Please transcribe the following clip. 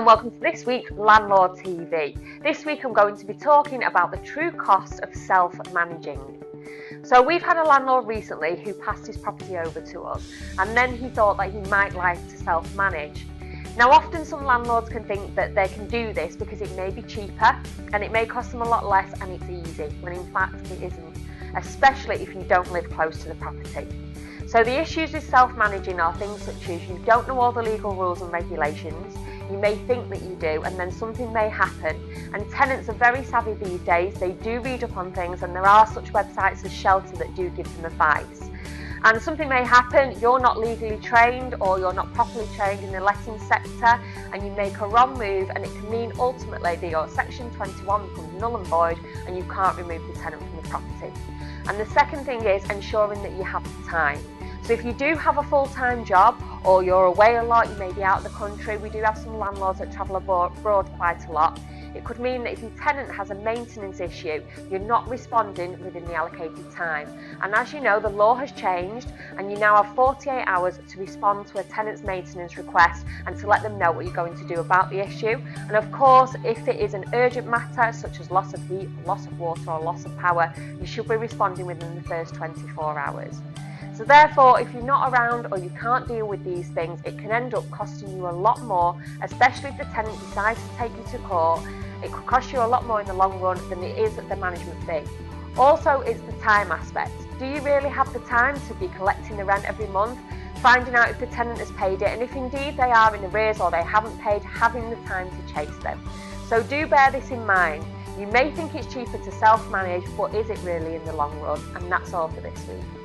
and welcome to this week's Landlord TV. This week I'm going to be talking about the true cost of self-managing. So we've had a landlord recently who passed his property over to us, and then he thought that he might like to self-manage. Now often some landlords can think that they can do this because it may be cheaper and it may cost them a lot less and it's easy, when in fact it isn't, especially if you don't live close to the property. So the issues with self-managing are things such as you don't know all the legal rules and regulations, you may think that you do, and then something may happen. And tenants are very savvy these days, they do read up on things, and there are such websites as Shelter that do give them advice. And something may happen, you're not legally trained or you're not properly trained in the letting sector, and you make a wrong move, and it can mean ultimately that your section 21 becomes null and void and you can't remove the tenant from the property. And the second thing is ensuring that you have the time. So if you do have a full-time job or you're away a lot, you may be out of the country, we do have some landlords that travel abroad quite a lot. It could mean that if your tenant has a maintenance issue, you're not responding within the allocated time. And as you know, the law has changed and you now have 48 hours to respond to a tenant's maintenance request and to let them know what you're going to do about the issue. And of course, if it is an urgent matter, such as loss of heat, loss of water or loss of power, you should be responding within the first 24 hours. So therefore, if you're not around or you can't deal with these things, it can end up costing you a lot more, especially if the tenant decides to take you to court. It could cost you a lot more in the long run than it is at the management fee. Also, it's the time aspect. Do you really have the time to be collecting the rent every month, finding out if the tenant has paid it, and if indeed they are in arrears or they haven't paid, having the time to chase them? So do bear this in mind. You may think it's cheaper to self-manage, but is it really in the long run? And that's all for this week.